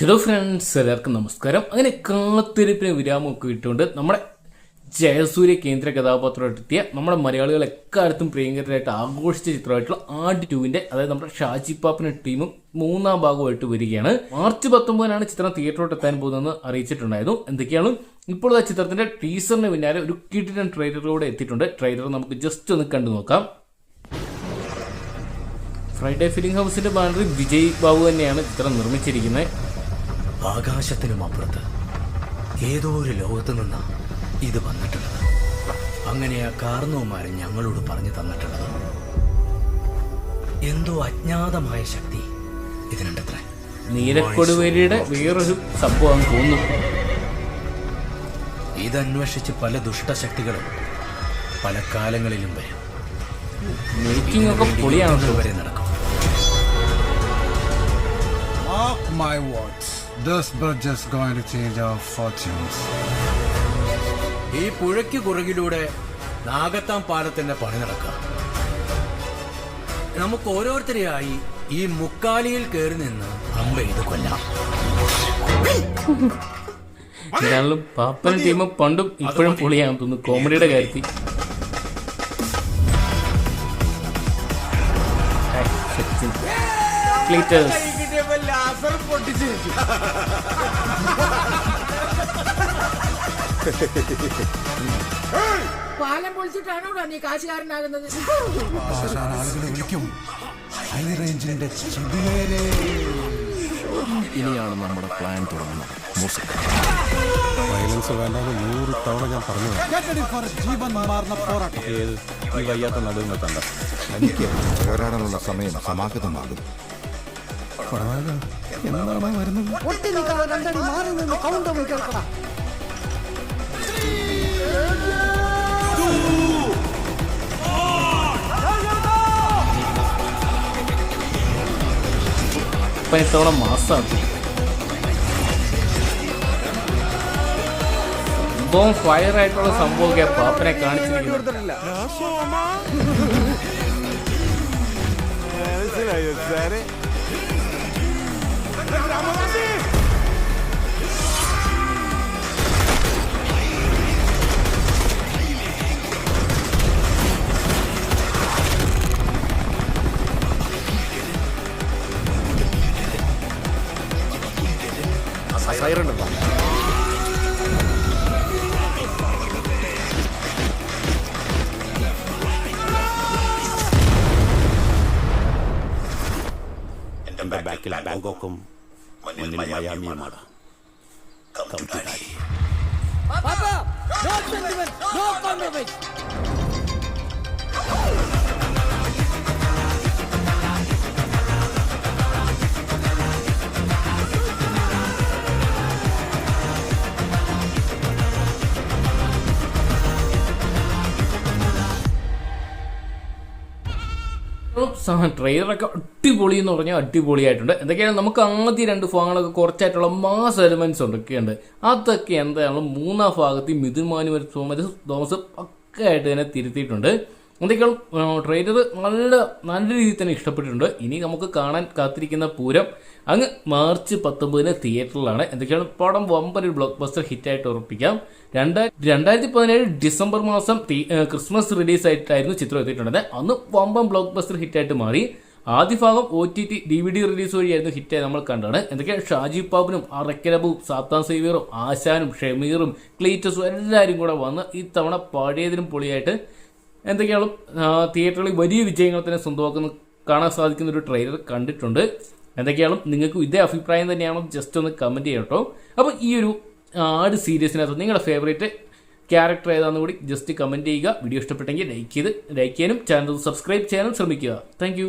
Hello friends, എല്ലാവർക്കും നമസ്കാരം. അങ്ങനെ കാത്തിരിപ്പിന് വിരാമമൊക്കെ ഇട്ടുകൊണ്ട് നമ്മുടെ ജയസൂര്യ കേന്ദ്ര കഥാപാത്രമായിട്ടെത്തിയ നമ്മുടെ മലയാളികൾ എക്കാലത്തും പ്രിയങ്കരായിട്ട് ആഘോഷിച്ച ചിത്രമായിട്ടുള്ള ആട് 2-ന്റെ അതായത് നമ്മുടെ ഷാജി പാപ്പനും ടീമും മൂന്നാം ഭാഗമായിട്ട് വരികയാണ്. മാർച്ച് 19 ചിത്രം തിയേറ്ററിലോട്ട് എത്താൻ പോകുന്നതെന്ന് അറിയിച്ചിട്ടുണ്ടായിരുന്നു. എന്തൊക്കെയാണ് ഇപ്പോൾ ആ ചിത്രത്തിന്റെ ടീസറിന് പിന്നാലെ ഒരു കിടിലൻ ട്രെയിലറിലൂടെ എത്തിയിട്ടുണ്ട്. ട്രെയിലർ നമുക്ക് ജസ്റ്റ് ഒന്ന് കണ്ടു നോക്കാം. ഫ്രൈഡേ ഫിലിം ഹൗസിന്റെ ബാനറിൽ വിജയ് ബാബു തന്നെയാണ് ചിത്രം നിർമ്മിച്ചിരിക്കുന്നത്. ആകാശത്തിനും അപ്പുറത്ത് ഏതോ ഒരു ലോകത്ത് നിന്നാ ഇത് വന്നിട്ടുള്ളത്. അങ്ങനെ ആ കാരണവന്മാരൻ ഞങ്ങളോട് പറഞ്ഞു തന്നിട്ടുള്ളത് എന്തോ അജ്ഞാതമായ ശക്തി ഇതിനുണ്ടത്ര. നീലക്കൊടുവേലിയുടെ വേറൊരു സംഭവം തോന്നുന്നു. ഇതന്വേഷിച്ച് പല ദുഷ്ടശക്തികളും പല കാലങ്ങളിലും വരും. മേക്കിംഗ് ഒക്കെ പൊളിയാണ്. വരെ നടക്കും. Mark my words, this bridge is going to change our fortunes. ഈ പുഴയ്ക്ക് കുറുകിലൂടെ നാഗത്താം പാലത്തിന്റെ പണി നടക്കാം. നമുക്ക് ഓരോരുത്തരെയായി ഈ മുക്കാലിയിൽ കയറി നിന്ന് അമ്പെയ്ത് കൊല്ലാം. എന്തായാലും പാപ്പൻ ടീം പണ്ടും ഇപ്പോഴും പൊളിയാണെന്ന് തോന്നുന്നു കോമഡിയുടെ കാര്യത്തിൽ. പാലം പൊളിച്ചിട്ടാണോ നീ കാശുകാരനാകുന്നത്? ആളുകളെ വിളിക്കും ഹൈ റേഞ്ചിന്റെ ഇനിയാണ് നമ്മുടെ പ്ലാൻ തുടങ്ങുന്നത്. വയലൻസ് വേണ്ടാന്ന് 100 തവണ ഞാൻ പറഞ്ഞു. ജീവൻ മാറുന്ന പോരാട്ടം. ഏത് ഈ വയ്യാത്ത നടുവിനെ കണ്ട എനിക്ക് ചേരാനുള്ള സമയം സമാഗതമാകും. എന്താണ് വരുന്നത്? ഒട്ടി നിൽക്കാതെ രണ്ടടി മാറി നിന്ന് കൗണ്ടർ കേൾക്കണം. ഇത്തവണ മാസമാണ് സംഭവം. ഫയർ ആയിട്ടുള്ള സംഭവമൊക്കെ പാപ്പനെ കാണിച്ചിരിക്കുന്നു. എന്റെ ബാക്കിൽ ബാങ്കോക്കും മുന്നിൽ മയാമിയുമാണ്. ട്രെയിലറൊക്കെ അടിപൊളി എന്ന് പറഞ്ഞാൽ അടിപൊളിയായിട്ടുണ്ട്. എന്തൊക്കെയാണ് നമുക്ക് ആദ്യ 2 ഭാഗങ്ങളൊക്കെ കുറച്ചായിട്ടുള്ള മാസ് എലിമെന്റ്സ് ഒക്കെയുണ്ട്. അതൊക്കെ എന്തായാലും മൂന്നാം ഭാഗത്ത് മിഥുൻ മാനുവൽ തോമസ് പക്കയായിട്ട് തന്നെ തിരുത്തിയിട്ടുണ്ട്. എന്തൊക്കെയാണ് ട്രെയിലർ നല്ല രീതിയിൽ തന്നെ ഇഷ്ടപ്പെട്ടിട്ടുണ്ട്. ഇനി നമുക്ക് കാണാൻ കാത്തിരിക്കുന്ന പൂരം അങ്ങ് മാർച്ച് 19 തിയേറ്ററിലാണ്. എന്തൊക്കെയാണ് പടം വമ്പൊരു ബ്ലോക്ക് ബസ്റ്റർ ഹിറ്റായിട്ട് ഉറപ്പിക്കാം. 2017 ഡിസംബർ മാസം ക്രിസ്മസ് റിലീസായിട്ടായിരുന്നു ചിത്രം എത്തിയിട്ടുള്ളത്. അന്ന് വമ്പൻ ബ്ലോക്ക് ബസ്റ്റർ ഹിറ്റായിട്ട് മാറി. ആദ്യ ഭാഗം OTT DVD റിലീസ് വഴിയായിരുന്നു ഹിറ്റായി നമ്മൾ കണ്ടാണ്. എന്തൊക്കെയാണ് ഷാജി പാപ്പനും അറക്കലബും സാത്താൻ സേവിയറും ആശാനും ഷമീറും ക്ലീറ്റസും എല്ലാവരും കൂടെ വന്ന് ഈ തവണ പഴയതിനും പൊളിയായിട്ട് എന്തൊക്കെയാണ് തിയേറ്ററിൽ വലിയ വിജയങ്ങൾ തന്നെ സ്വന്തമാക്കുന്ന കാണാൻ സാധിക്കുന്ന ഒരു ട്രെയിലർ കണ്ടിട്ടുണ്ട്. എന്തൊക്കെയാണ് നിങ്ങൾക്ക് ഇതേ അഭിപ്രായം തന്നെയാണോ ജസ്റ്റ് ഒന്ന് കമൻറ്റ് ചെയ്യാം കേട്ടോ. അപ്പോൾ ഈ ഒരു ആട് സീരീസിനകത്ത് നിങ്ങളുടെ ഫേവറേറ്റ് ക്യാരക്ടർ ഏതാണെന്ന് കൂടി ജസ്റ്റ് കമൻറ്റ് ചെയ്യുക. വീഡിയോ ഇഷ്ടപ്പെട്ടെങ്കിൽ ലൈക്ക് ചെയ്യാനും ചാനൽ സബ്സ്ക്രൈബ് ചെയ്യാനും ശ്രമിക്കുക. താങ്ക്